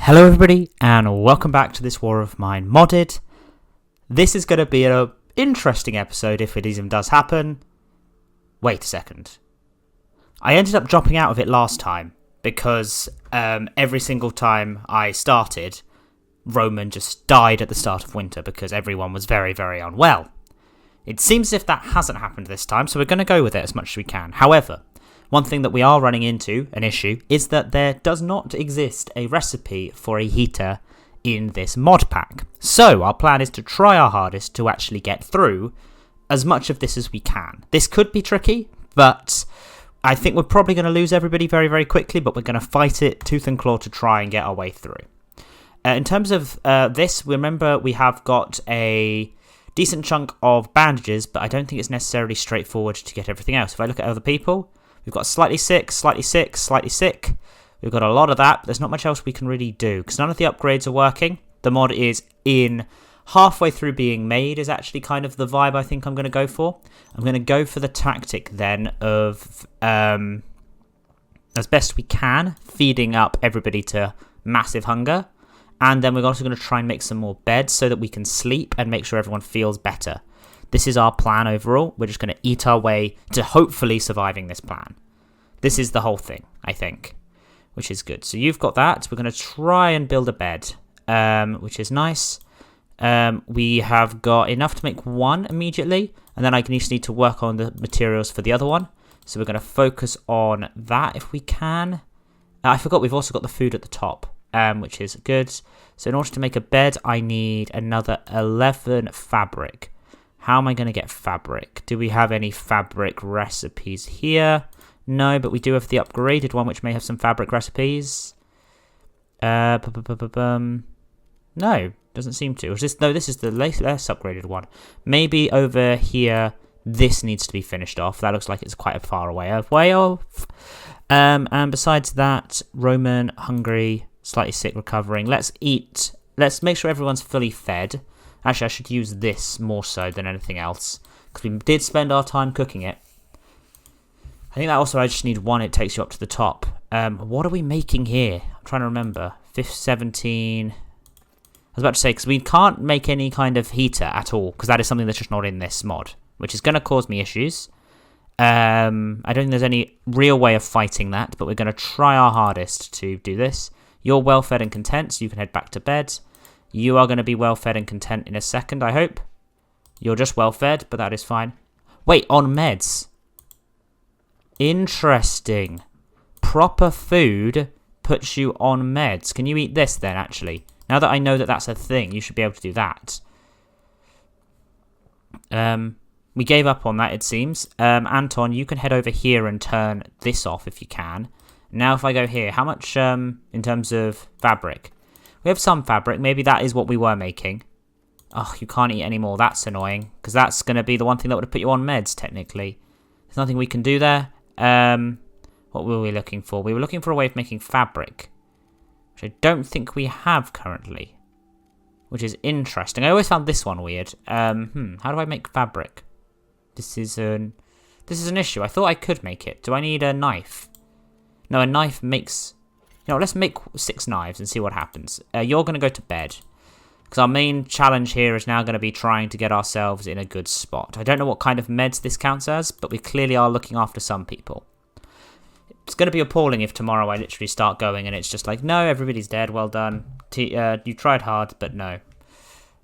Hello everybody and welcome back to this War of Mine modded. This is going to be an interesting episode if it even does happen. Wait a second. I ended up dropping out of it last time because every single time I started, Roman just died at the start of winter because everyone was very, very unwell. It seems as if that hasn't happened this time, so we're going to go with it as much as we can. However, one thing that we are running into, an issue, is that there does not exist a recipe for a heater in this mod pack. So our plan is to try our hardest to actually get through as much of this as we can. This could be tricky, but I think we're probably going to lose everybody very, very quickly, but we're going to fight it tooth and claw to try and get our way through. In terms of this, remember we have got a decent chunk of bandages, but I don't think it's necessarily straightforward to get everything else. If I look at other people, we've got slightly sick, slightly sick, slightly sick. We've got a lot of that, but there's not much else we can really do because none of the upgrades are working. The mod is in halfway through being made is actually kind of the vibe I think I'm going to go for. I'm going to go for the tactic then of, as best we can, feeding up everybody to massive hunger. And then we're also going to try and make some more beds so that we can sleep and make sure everyone feels better. This is our plan overall. We're just going to eat our way to hopefully surviving this plan. This is the whole thing, I think, which is good. So you've got that. We're going to try and build a bed, which is nice. We have got enough to make one immediately, and then I just need to work on the materials for the other one. So we're going to focus on that if we can. I forgot we've also got the food at the top, which is good. So in order to make a bed, I need another 11 fabric. How am I going to get fabric? Do we have any fabric recipes here? No, but we do have the upgraded one, which may have some fabric recipes. No, doesn't seem to. No, this is the less upgraded one. Maybe over here, this needs to be finished off. That looks like it's quite a far away off. And besides that, Roman, hungry, slightly sick, recovering. Let's eat. Let's make sure everyone's fully fed. Actually, I should use this more so than anything else, because we did spend our time cooking it. I think that also I just need one, it takes you up to the top. What are we making here? I'm trying to remember. 17... I was about to say, because we can't make any kind of heater at all, because that is something that's just not in this mod, which is going to cause me issues. I don't think there's any real way of fighting that, but we're going to try our hardest to do this. You're well fed and content, so you can head back to bed. You are going to be well fed and content in a second, I hope. You're just well fed, but that is fine. Wait, on meds. Interesting. Proper food puts you on meds. Can you eat this then, actually? Now that I know that that's a thing, you should be able to do that. We gave up on that, it seems. Anton, you can head over here and turn this off if you can. Now if I go here, how much in terms of fabric? We have some fabric. Maybe that is what we were making. Oh, you can't eat anymore. That's annoying. Because that's going to be the one thing that would have put you on meds, technically. There's nothing we can do there. What were we looking for? We were looking for a way of making fabric. Which I don't think we have currently. Which is interesting. I always found this one weird. How do I make fabric? This is an issue. I thought I could make it. Do I need a knife? No, a knife makes... You know, let's make 6 knives and see what happens. You're going to go to bed. Because our main challenge here is now going to be trying to get ourselves in a good spot. I don't know what kind of meds this counts as, but we clearly are looking after some people. It's going to be appalling if tomorrow I literally start going and it's just like, no, everybody's dead, well done. You tried hard, but no.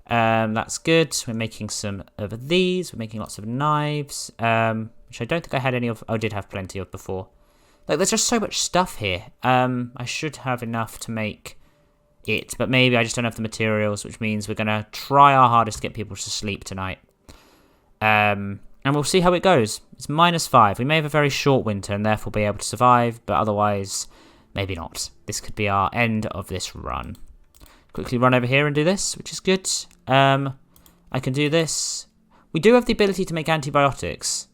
That's good. We're making some of these. We're making lots of knives, which I don't think I had any of. I did have plenty of before. Like, there's just so much stuff here. I should have enough to make it, but maybe I just don't have the materials, which means we're going to try our hardest to get people to sleep tonight. And we'll see how it goes. It's -5. We may have a very short winter and therefore be able to survive, but otherwise, maybe not. This could be our end of this run. Quickly run over here and do this, which is good. I can do this. We do have the ability to make antibiotics,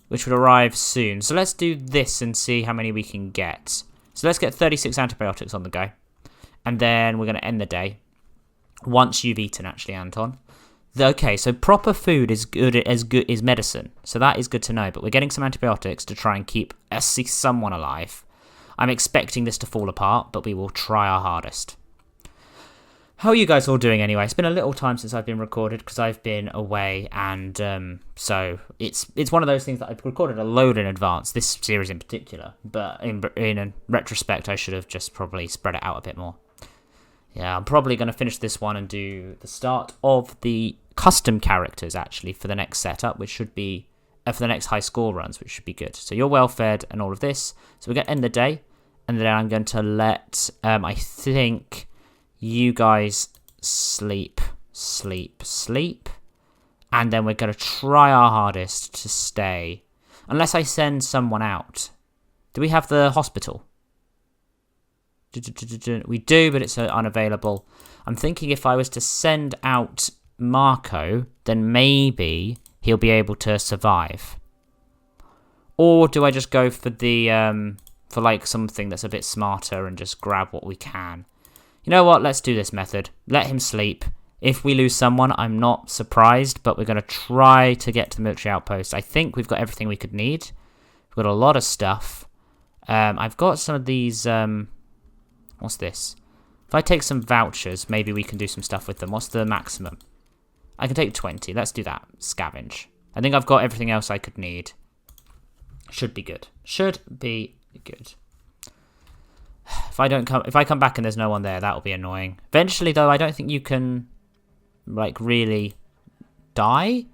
which would arrive soon. So let's do this and see how many we can get. So let's get 36 antibiotics on the go. And then we're going to end the day. Once you've eaten, actually, Anton. Okay, so proper food is good as medicine. So that is good to know. But we're getting some antibiotics to try and keep someone alive. I'm expecting this to fall apart, but we will try our hardest. How are you guys all doing anyway? It's been a little time since I've been recorded because I've been away, and so it's one of those things that I've recorded a load in advance, this series in particular, but in retrospect I should have just probably spread it out a bit more. Yeah, I'm probably going to finish this one and do the start of the custom characters, actually, for the next setup, which should be, for the next high score runs, which should be good. So you're well fed and all of this. So we're going to end the day, and then I'm going to let, I think, you guys sleep, and then we're going to try our hardest to stay. Unless I send someone out. Do we have the hospital? We do, but it's unavailable. I'm thinking if I was to send out Marco, then maybe he'll be able to survive. Or do I just go for the for like something that's a bit smarter and just grab what we can? You know what? Let's do this method. Let him sleep. If we lose someone, I'm not surprised, but we're going to try to get to the military outpost. I think we've got everything we could need. We've got a lot of stuff. I've got some of these... what's this? If I take some vouchers, maybe we can do some stuff with them. What's the maximum? I can take 20. Let's do that. Scavenge. I think I've got everything else I could need. Should be good. Should be good. If I come back and there's no one there, that'll be annoying. Eventually, though, I don't think you can, like, really die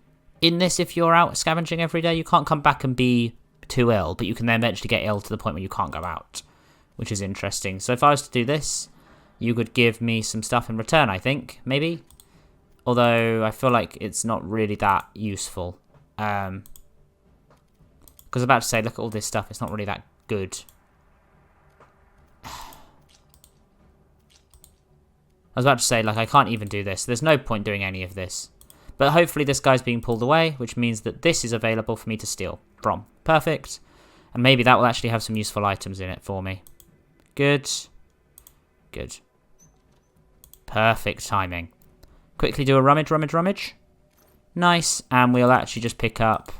in this if you're out scavenging every day. You can't come back and be too ill, but you can then eventually get ill to the point where you can't go out, which is interesting. So if I was to do this, you could give me some stuff in return, I think, maybe. Although I feel like it's not really that useful. Because I was about to say, look at all this stuff. It's not really that good. I was about to say, like, I can't even do this. There's no point doing any of this. But hopefully this guy's being pulled away, which means that this is available for me to steal from. Perfect. And maybe that will actually have some useful items in it for me. Good. Good. Perfect timing. Quickly do a rummage. Nice. And we'll actually just pick up...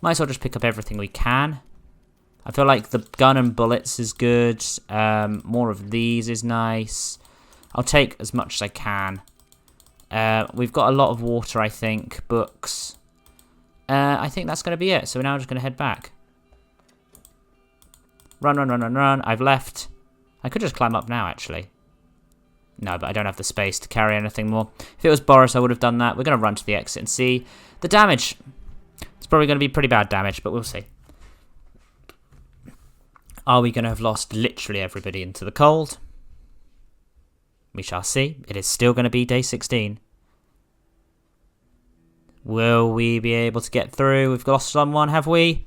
Might as well just pick up everything we can. I feel like the gun and bullets is good. More of these is nice. I'll take as much as I can. We've got a lot of water, I think. Books. I think that's going to be it. So we're now just going to head back. Run. I've left. I could just climb up now, actually. No, but I don't have the space to carry anything more. If it was Boris, I would have done that. We're going to run to the exit and see the damage. It's probably going to be pretty bad damage, but we'll see. Are we going to have lost literally everybody into the cold? We shall see. It is still going to be day 16. Will we be able to get through? We've lost someone, have we?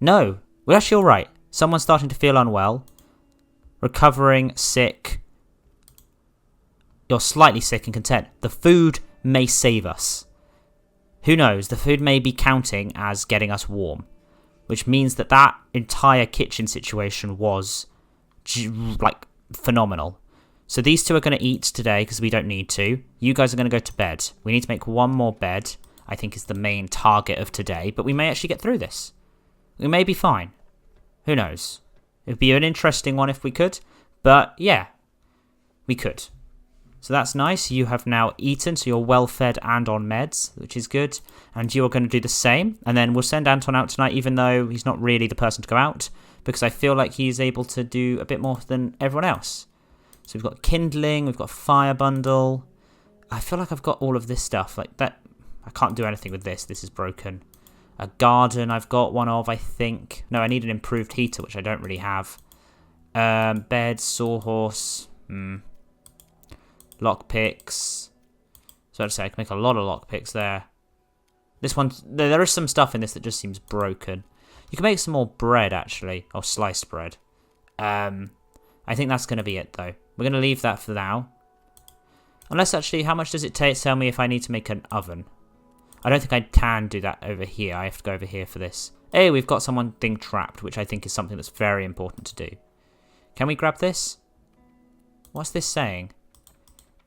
No. We're actually alright. Someone's starting to feel unwell. Recovering, sick. You're slightly sick and content. The food may save us. Who knows? The food may be counting as getting us warm. Which means that that entire kitchen situation was, like, phenomenal. So these two are going to eat today because we don't need to. You guys are going to go to bed. We need to make one more bed, I think is the main target of today. But we may actually get through this. We may be fine. Who knows? It would be an interesting one if we could. But yeah, we could. So that's nice. You have now eaten, so you're well fed and on meds, which is good. And you are going to do the same. And then we'll send Anton out tonight, even though he's not really the person to go out. Because I feel like he's able to do a bit more than everyone else. So we've got kindling, we've got fire bundle. I feel like I've got all of this stuff. Like that, I can't do anything with this. This is broken. A garden I've got one of, I think. No, I need an improved heater, which I don't really have. Bed, sawhorse. Lockpicks. So I'd say I can make a lot of lockpicks there. This one, there is some stuff in this that just seems broken. You can make some more bread, actually. Or sliced bread. I think that's going to be it, though. We're going to leave that for now. Unless, actually, how much does it tell me if I need to make an oven? I don't think I can do that over here. I have to go over here for this. Hey, we've got someone thing trapped, which I think is something that's very important to do. Can we grab this? What's this saying?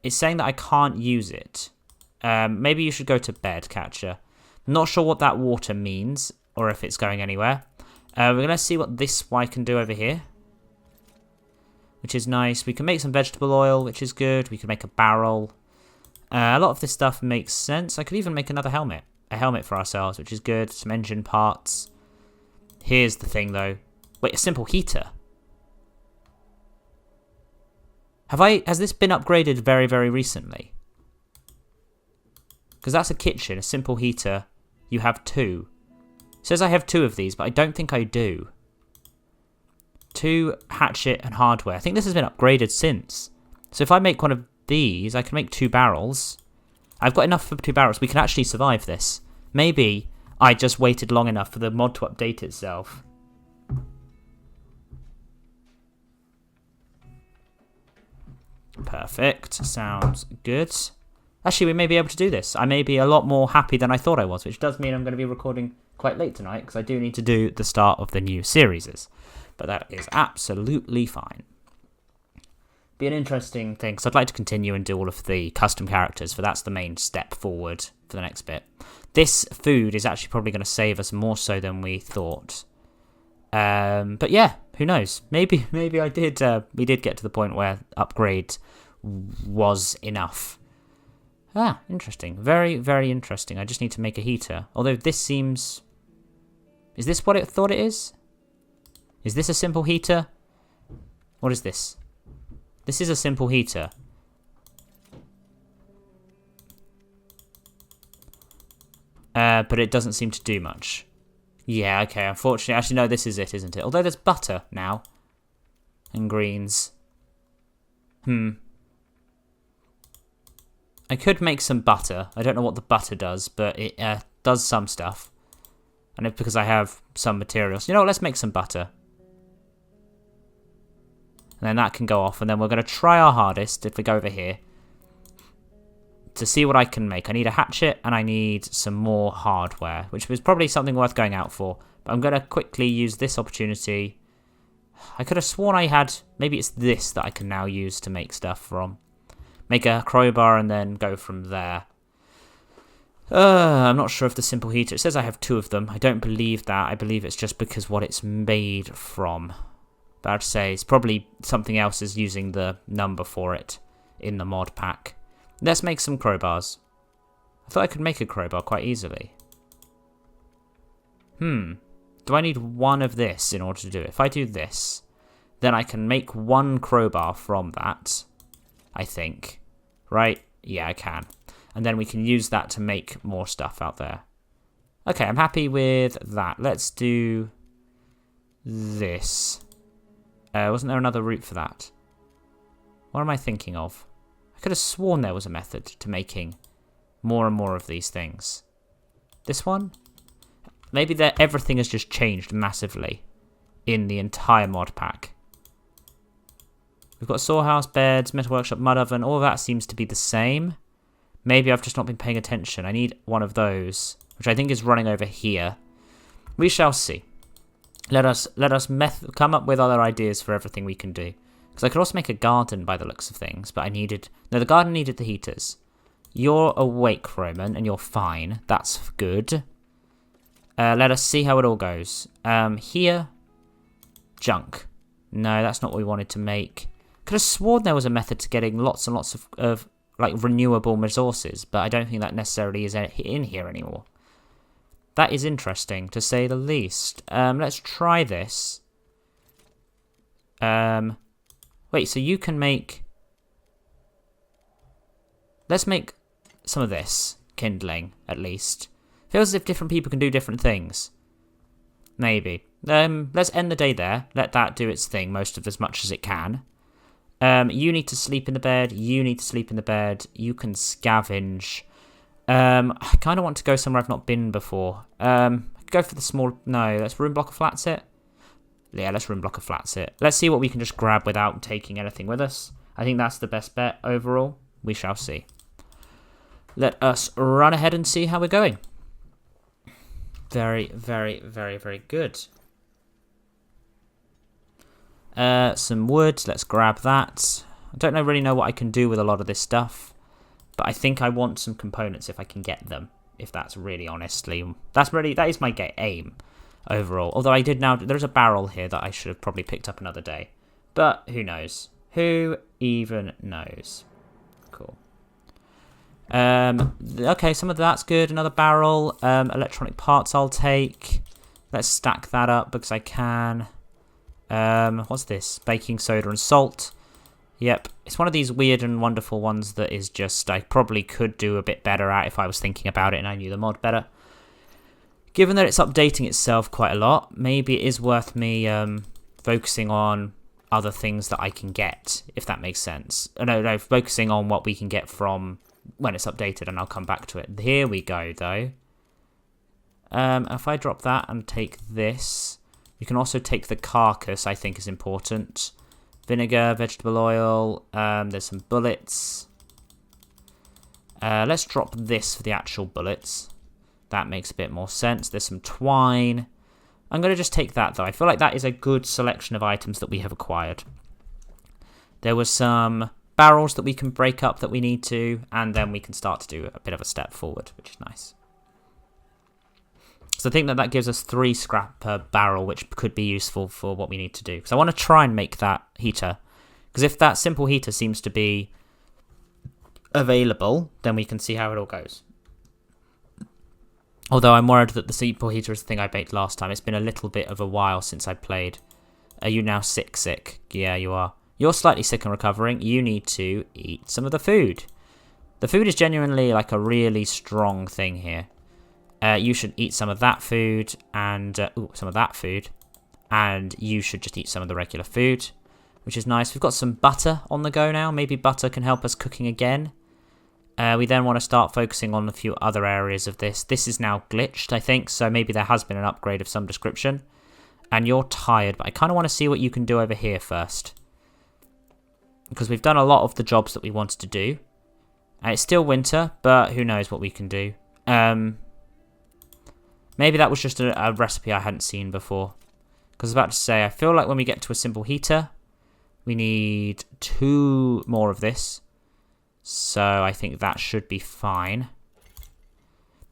It's saying that I can't use it. Maybe you should go to bed, Catcher. Not sure what that water means, or if it's going anywhere. We're going to see what this Y can do over here. which is nice. We can make some vegetable oil, which is good. We can make a barrel. A lot of this stuff makes sense. I could even make another helmet. A helmet for ourselves, which is good. Some engine parts. Here's the thing, though. Wait, a simple heater. Has this been upgraded very, very recently? Because that's a kitchen, a simple heater. You have 2. It says I have 2 of these, but I don't think I do. 2 hatchet and hardware. I think this has been upgraded since. So if I make one of these, I can make 2 barrels. I've got enough for 2 barrels. We can actually survive this. Maybe I just waited long enough for the mod to update itself. Perfect. Sounds good. Actually, we may be able to do this. I may be a lot more happy than I thought I was, which does mean I'm going to be recording quite late tonight because I do need to do the start of the new series. But that is absolutely fine. Be an interesting thing because I'd like to continue and do all of the custom characters, for that's the main step forward for the next bit. This food is actually probably going to save us more so than we thought. But yeah, who knows? Maybe I did. We did get to the point where upgrade was enough. Ah, interesting. Very, very interesting. I just need to make a heater. Although this seems... Is this what it thought it is? Is this a simple heater? What is this? This is a simple heater. But it doesn't seem to do much. Yeah, okay, unfortunately. Actually, no, this is it, isn't it? Although there's butter now. And greens. I could make some butter. I don't know what the butter does, but it does some stuff. And it's because I have some materials. You know what, let's make some butter. And then that can go off, and then we're going to try our hardest, if we go over here, to see what I can make. I need a hatchet, and I need some more hardware, which was probably something worth going out for. But I'm going to quickly use this opportunity. I could have sworn I had... Maybe it's this that I can now use to make stuff from. Make a crowbar and then go from there. I'm not sure if the simple heater... It says I have 2 of them. I don't believe that. I believe it's just because what it's made from. But I'd say it's probably something else is using the number for it in the mod pack. Let's make some crowbars. I thought I could make a crowbar quite easily. Do I need 1 of this in order to do it? If I do this, then I can make 1 crowbar from that, I think. Right? Yeah, I can. And then we can use that to make more stuff out there. Okay, I'm happy with that. Let's do this. Wasn't there another route for that? What am I thinking of? I could have sworn there was a method to making more and more of these things. This one? Maybe everything has just changed massively in the entire mod pack. We've got storehouse, beds, metal workshop, mud oven. All of that seems to be the same. Maybe I've just not been paying attention. I need one of those, which I think is running over here. We shall see. Let us come up with other ideas for everything we can do. Because I could also make a garden by the looks of things, but I needed... No, the garden needed the heaters. You're awake, Roman, and you're fine. That's good. Let us see how it all goes. Here. Junk. No, that's not what we wanted to make. Could have sworn there was a method to getting lots and lots of like renewable resources, but I don't think that necessarily is in here anymore. That is interesting, to say the least. Let's try this. Wait, so you can make... Let's make some of this kindling, at least. Feels as if different people can do different things. Maybe. Let's end the day there. Let that do its thing as much as it can. You need to sleep in the bed. You need to sleep in the bed. You can scavenge. I kind of want to go somewhere I've not been before. I could go for the small... No, let's room block of flats it. Yeah, let's room block of flats it. Let's see what we can just grab without taking anything with us. I think that's the best bet overall. We shall see. Let us run ahead and see how we're going. Very, very, very, very good. Some wood. Let's grab that. I don't really know what I can do with a lot of this stuff. But I think I want some components if I can get them. If that's really honestly... That is my aim overall. Although I did now... There's a barrel here that I should have probably picked up another day. But who knows. Who even knows? Cool. Okay, some of that's good. Another barrel. Electronic parts I'll take. Let's stack that up because I can. What's this? Baking soda and salt. Yep, it's one of these weird and wonderful ones that is just, I probably could do a bit better at if I was thinking about it and I knew the mod better. Given that it's updating itself quite a lot, maybe it is worth me focusing on other things that I can get, if that makes sense. No, focusing on what we can get from when it's updated, and I'll come back to it. Here we go, though. If I drop that and take this, we can also take the carcass, I think is important. Vinegar, vegetable oil, there's some bullets. Let's drop this for the actual bullets. That makes a bit more sense. There's some twine. I'm going to just take that, though. I feel like that is a good selection of items that we have acquired. There was some barrels that we can break up that we need to, and then we can start to do a bit of a step forward, which is nice. So I think that gives us 3 scrap per barrel, which could be useful for what we need to do. Because I want to try and make that heater. Because if that simple heater seems to be available, then we can see how it all goes. Although I'm worried that the simple heater is the thing I baked last time. It's been a little bit of a while since I played. Are you now sick? Yeah, you are. You're slightly sick and recovering. You need to eat some of the food. The food is genuinely like a really strong thing here. You should eat some of that food and some of that food, and you should just eat some of the regular food, which is nice. We've got some butter on the go now. Maybe butter can help us cooking again. We then want to start focusing on a few other areas of this. This is now glitched, I think, so maybe there has been an upgrade of some description. And you're tired, but I kind of want to see what you can do over here first, because we've done a lot of the jobs that we wanted to do, and it's still winter, but who knows what we can do. Maybe that was just a recipe I hadn't seen before. Because I was about to say, I feel like when we get to a simple heater, we need 2 more of this. So I think that should be fine.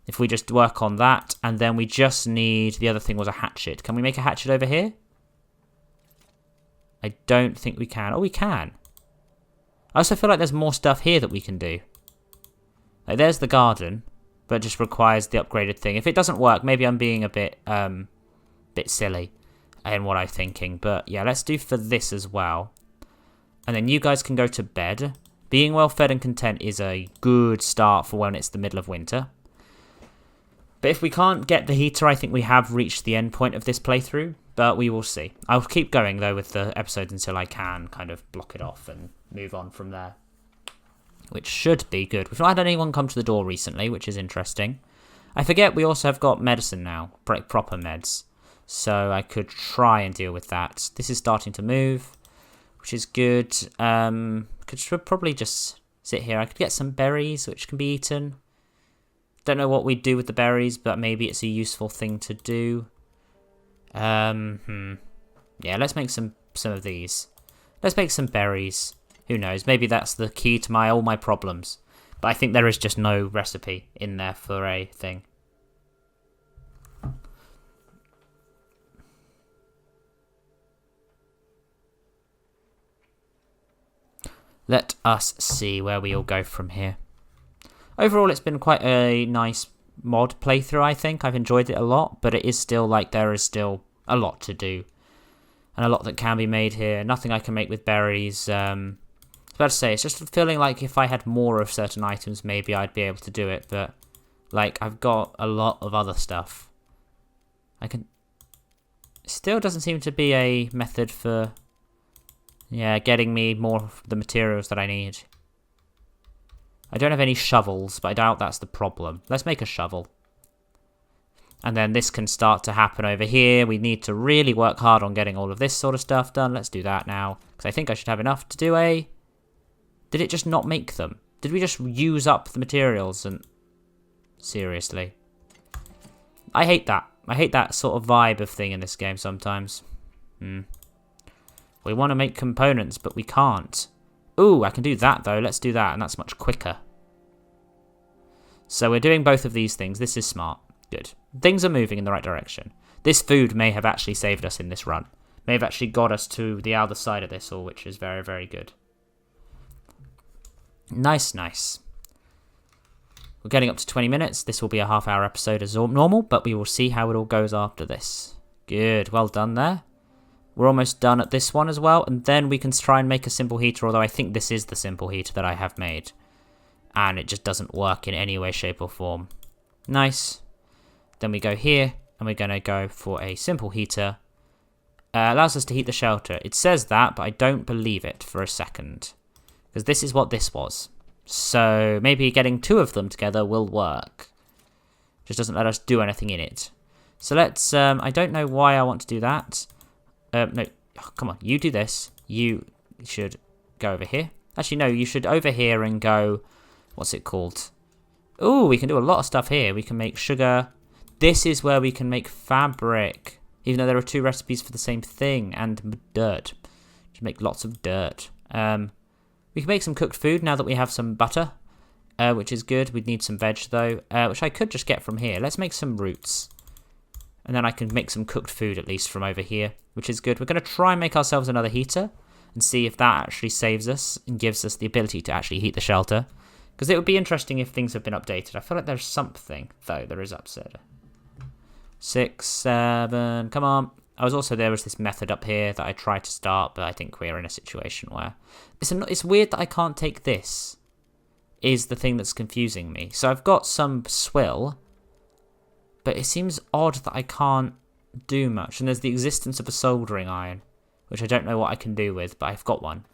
If we just work on that, and then we just need... The other thing was a hatchet. Can we make a hatchet over here? I don't think we can. Oh, we can. I also feel like there's more stuff here that we can do. Like, there's the garden, but it just requires the upgraded thing. If it doesn't work, maybe I'm being a bit silly in what I'm thinking. But yeah, let's do for this as well. And then you guys can go to bed. Being well fed and content is a good start for when it's the middle of winter. But if we can't get the heater, I think we have reached the end point of this playthrough. But we will see. I'll keep going, though, with the episodes until I can kind of block it off and move on from there. Which should be good. We've not had anyone come to the door recently, which is interesting. I forget we also have got medicine now. Proper meds. So I could try and deal with that. This is starting to move, which is good. Could probably just sit here. I could get some berries, which can be eaten. Don't know what we'd do with the berries, but maybe it's a useful thing to do. Yeah, let's make some of these. Let's make some berries. Who knows? Maybe that's the key to all my problems. But I think there is just no recipe in there for a thing. Let us see where we all go from here. Overall, it's been quite a nice mod playthrough, I think. I've enjoyed it a lot, but it is still like there is still a lot to do. And a lot that can be made here. Nothing I can make with berries. I was about to say, it's just feeling like if I had more of certain items, maybe I'd be able to do it. But, like, I've got a lot of other stuff. Still doesn't seem to be a method for, getting me more of the materials that I need. I don't have any shovels, but I doubt that's the problem. Let's make a shovel. And then this can start to happen over here. We need to really work hard on getting all of this sort of stuff done. Let's do that now. Because I think I should have enough to do a... Did it just not make them? Did we just use up the materials and... Seriously. I hate that. I hate that sort of vibe of thing in this game sometimes. We want to make components, but we can't. Ooh, I can do that though. Let's do that, and that's much quicker. So we're doing both of these things. This is smart. Good. Things are moving in the right direction. This food may have actually saved us in this run, may have actually got us to the other side of this all, which is very, very good. Nice, nice. We're getting up to 20 minutes. This will be a half-hour episode as normal, but we will see how it all goes after this. Good, well done there. We're almost done at this one as well, and then we can try and make a simple heater, although I think this is the simple heater that I have made. And it just doesn't work in any way, shape, or form. Nice. Then we go here, and we're going to go for a simple heater. Allows us to heat the shelter. It says that, but I don't believe it for a second. Because this is what this was. So maybe getting 2 of them together will work. Just doesn't let us do anything in it. So let's, I don't know why I want to do that. No, oh, come on, you do this. You should go over here. Actually, no, you should over here and go, what's it called? Ooh, we can do a lot of stuff here. We can make sugar. This is where we can make fabric. Even though there are 2 recipes for the same thing. And dirt. Just make lots of dirt. We can make some cooked food now that we have some butter, which is good. We'd need some veg, though, which I could just get from here. Let's make some roots. And then I can make some cooked food, at least, from over here, which is good. We're going to try and make ourselves another heater and see if that actually saves us and gives us the ability to actually heat the shelter. Because it would be interesting if things have been updated. I feel like there's something, though, there is updated. 6, 7, come on. There was this method up here that I tried to start, but I think we're in a situation where... It's weird that I can't take this, is the thing that's confusing me. So I've got some swill, but it seems odd that I can't do much. And there's the existence of a soldering iron, which I don't know what I can do with, but I've got one.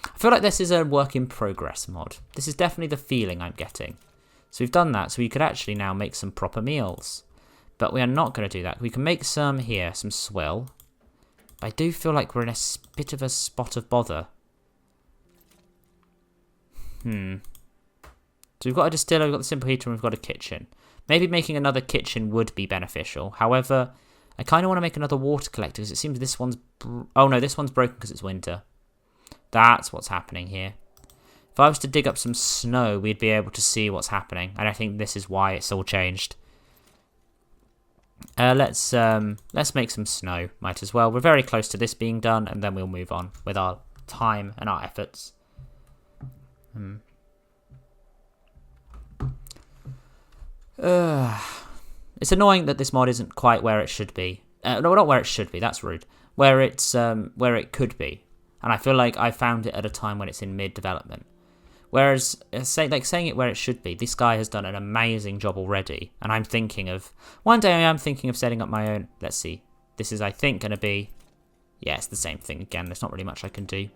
I feel like this is a work in progress mod. This is definitely the feeling I'm getting. So we've done that, so we could actually now make some proper meals. But we are not going to do that. We can make some here, some swill. But I do feel like we're in a bit of a spot of bother. So we've got a distiller, we've got the simple heater, and we've got a kitchen. Maybe making another kitchen would be beneficial. However, I kind of want to make another water collector because it seems this one's... oh no, this one's broken because it's winter. That's what's happening here. If I was to dig up some snow, we'd be able to see what's happening. And I think this is why it's all changed. Let's make some snow. Might as well. We're very close to this being done, and then we'll move on with our time and our efforts. It's annoying that this mod isn't quite where it should be. No, not where it should be. That's rude. Where it could be, and I feel like I found it at a time when it's in mid-development. Whereas, saying it where it should be, this guy has done an amazing job already, and I'm thinking of... One day I am thinking of setting up my own... Let's see. This is, I think, going to be... Yeah, it's the same thing again. There's not really much I can do.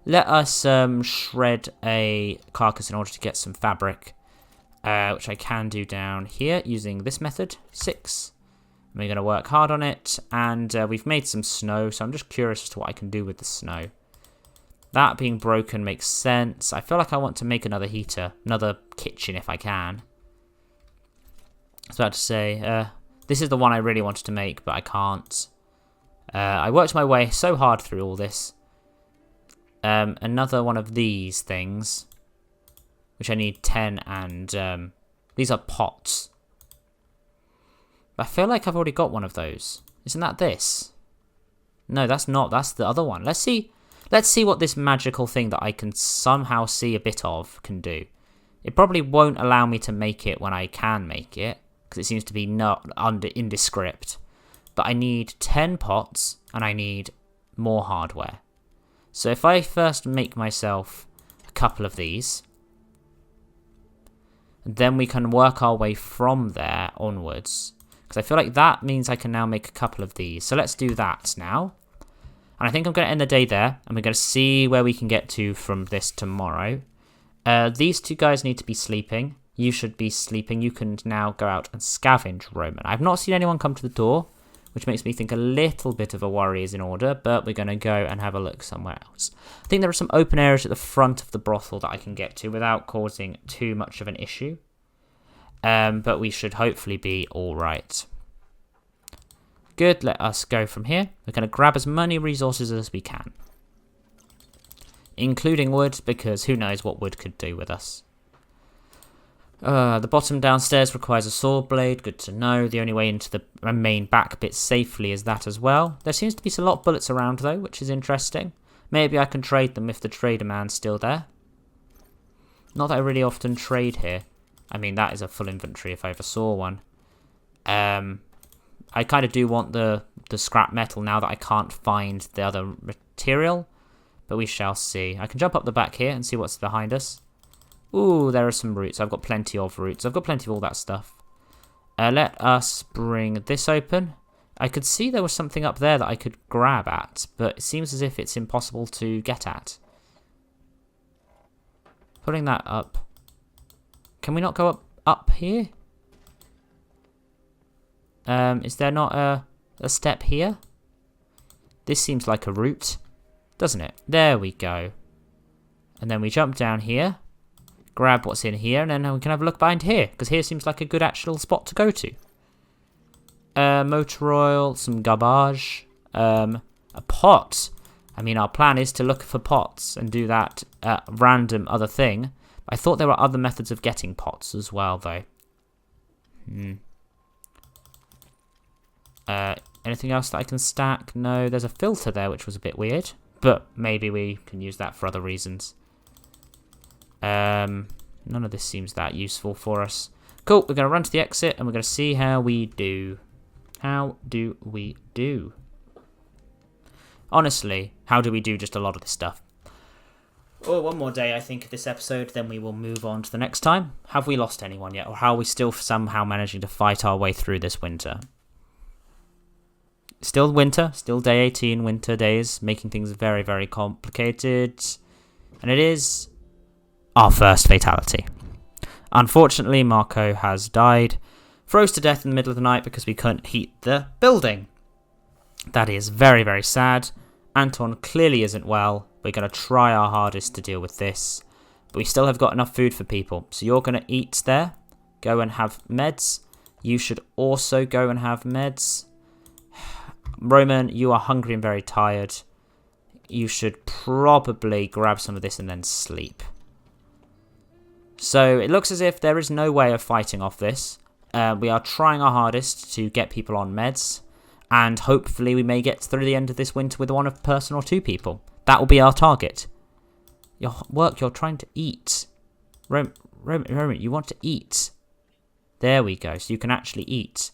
Let us shred a carcass in order to get some fabric, which I can do down here using this method, 6. And we're going to work hard on it, and we've made some snow, so I'm just curious as to what I can do with the snow. That being broken makes sense. I feel like I want to make another heater, another kitchen if I can. I was about to say, this is the one I really wanted to make, but I can't. I worked my way so hard through all this. Another one of these things, which I need 10, and these are pots. I feel like I've already got one of those. Isn't that this? No, that's not. That's the other one. Let's see what this magical thing that I can somehow see a bit of can do. It probably won't allow me to make it when I can make it, because it seems to be not in descript. But I need 10 pots, and I need more hardware. So if I first make myself a couple of these, then we can work our way from there onwards. Because I feel like that means I can now make a couple of these. So let's do that now. And I think I'm going to end the day there, and we're going to see where we can get to from this tomorrow. These 2 guys need to be sleeping. You should be sleeping. You can now go out and scavenge, Roman. I've not seen anyone come to the door, which makes me think a little bit of a worry is in order, but we're going to go and have a look somewhere else. I think there are some open areas at the front of the brothel that I can get to without causing too much of an issue. But we should hopefully be all right. Good, let us go from here. We're going to grab as many resources as we can. Including wood, because who knows what wood could do with us. The bottom downstairs requires a saw blade. Good to know. The only way into the main back bit safely is that as well. There seems to be a lot of bullets around though, which is interesting. Maybe I can trade them if the trader man's still there. Not that I really often trade here. I mean, that is a full inventory if I ever saw one. I kind of do want the scrap metal now that I can't find the other material. But we shall see. I can jump up the back here and see what's behind us. Ooh, there are some roots. I've got plenty of roots. I've got plenty of all that stuff. Let us bring this open. I could see there was something up there that I could grab at, but it seems as if it's impossible to get at. Putting that up. Can we not go up here? Is there not a step here? This seems like a route, doesn't it? There we go. And then we jump down here, grab what's in here, and then we can have a look behind here, because here seems like a good actual spot to go to. Motor oil, some garbage, a pot. I mean, our plan is to look for pots and do that random other thing. I thought there were other methods of getting pots as well, though. Anything else that I can stack? No, there's a filter there, which was a bit weird. But maybe we can use that for other reasons. None of this seems that useful for us. Cool, we're going to run to the exit, and we're going to see how we do. How do we do? Honestly, how do we do just a lot of this stuff? Oh, one more day, I think, of this episode, then we will move on to the next time. Have we lost anyone yet? Or how are we still somehow managing to fight our way through this winter? Still winter, still day 18, winter days, making things very, very complicated. And it is our first fatality. Unfortunately, Marco has died. Froze to death in the middle of the night because we couldn't heat the building. That is very, very sad. Anton clearly isn't well. We're going to try our hardest to deal with this. But we still have got enough food for people. So you're going to eat there. Go and have meds. You should also go and have meds. Roman, you are hungry and very tired. You should probably grab some of this and then sleep. So it looks as if there is no way of fighting off this. We are trying our hardest to get people on meds. And hopefully we may get through the end of this winter with one person or two people. That will be our target. Your work, you're trying to eat. Roman, you want to eat. There we go, so you can actually eat.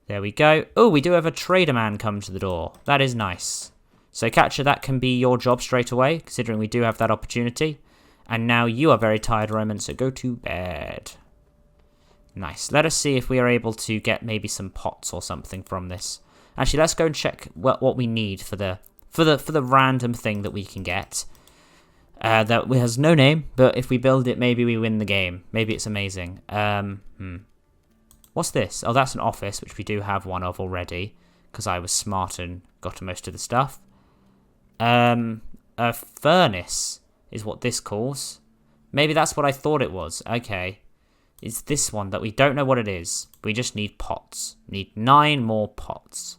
There we go. Oh, we do have a trader man come to the door. That is nice. So Catcher, that can be your job straight away, considering we do have that opportunity. And now you are very tired, Roman, so go to bed. Nice. Let us see if we are able to get maybe some pots or something from this. Actually, let's go and check what we need for the random thing that we can get. That has no name, but if we build it, maybe we win the game. Maybe it's amazing. What's this? Oh, that's an office, which we do have one of already, because I was smart and got to most of the stuff. A furnace is what this calls. Maybe that's what I thought it was. Okay. It's this one that we don't know what it is. We just need pots. Need 9 more pots.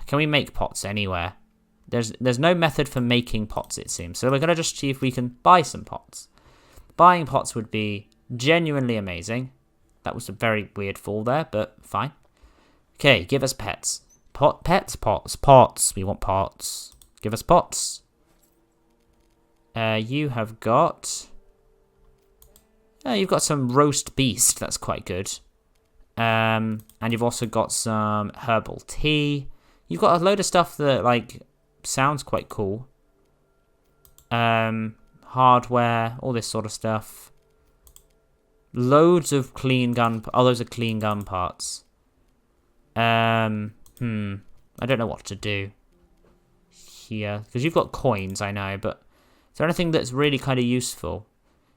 Can we make pots anywhere? There's no method for making pots, it seems. So we're going to just see if we can buy some pots. Buying pots would be genuinely amazing. That was a very weird fall there, but fine. Okay, give us pets. Pots. We want pots. Give us pots. You have got... you've got some roast beast. That's quite good. And you've also got some herbal tea. You've got a load of stuff that, like, sounds quite cool. Hardware, all this sort of stuff. Loads of clean gun... Oh, those are clean gun parts. I don't know what to do here. Because you've got coins, I know, but... Is there anything that's really kind of useful?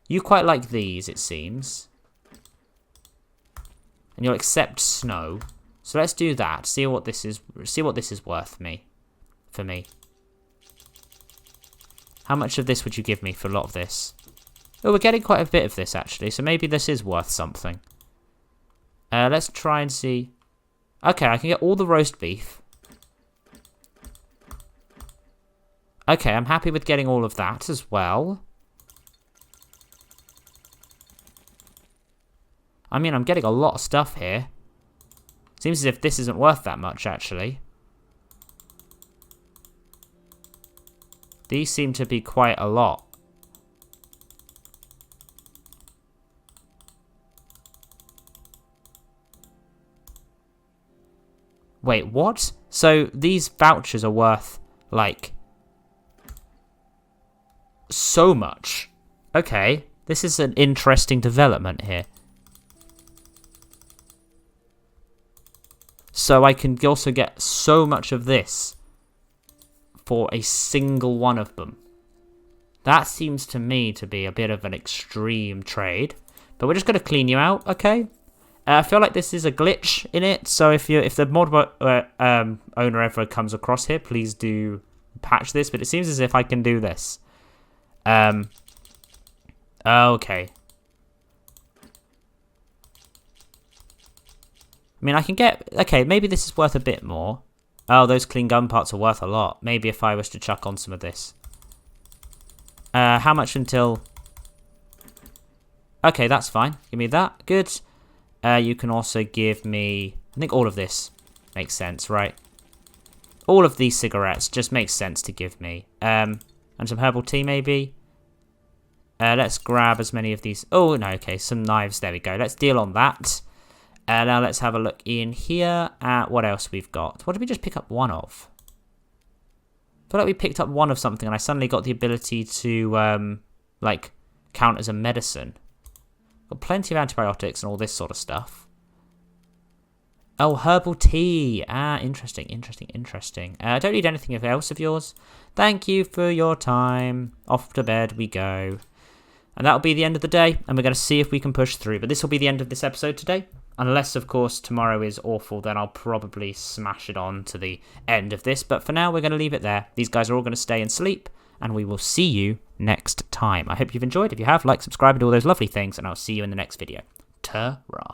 You quite like these, it seems. And you'll accept snow. So let's do that. See what this is worth for me. How much of this would you give me for a lot of this? Oh, we're getting quite a bit of this, actually. So maybe this is worth something. Let's try and see. Okay, I can get all the roast beef. Okay, I'm happy with getting all of that as well. I mean, I'm getting a lot of stuff here. Seems as if this isn't worth that much, actually. These seem to be quite a lot. Wait, what? So these vouchers are worth, like, so much. Okay, this is an interesting development here. So I can also get so much of this for a single one of them. That seems to me to be a bit of an extreme trade. But we're just going to clean you out, okay? I feel like this is a glitch in it, so if the mod owner ever comes across here, please do patch this. But it seems as if I can do this. Okay. I mean, I can get... Okay, maybe this is worth a bit more. Oh, those clean gun parts are worth a lot. Maybe if I was to chuck on some of this. How much until... Okay, that's fine. Give me that. Good. You can also give me... I think all of this makes sense, right? All of these cigarettes just makes sense to give me. And some herbal tea, maybe. Let's grab as many of these... Oh, no, okay. Some knives. There we go. Let's deal on that. Now let's have a look in here at what else we've got. What did we just pick up one of? I feel like we picked up one of something and I suddenly got the ability to, like, count as a medicine. Got plenty of antibiotics and all this sort of stuff. Oh, herbal tea. Ah, interesting. I don't need anything else of yours. Thank you for your time. Off to bed we go. And that'll be the end of the day, and we're going to see if we can push through. But this will be the end of this episode today. Unless, of course, tomorrow is awful, then I'll probably smash it on to the end of this. But for now, we're going to leave it there. These guys are all going to stay and sleep, and we will see you next time. I hope you've enjoyed. If you have, like, subscribe, and do all those lovely things, and I'll see you in the next video. Ta-ra.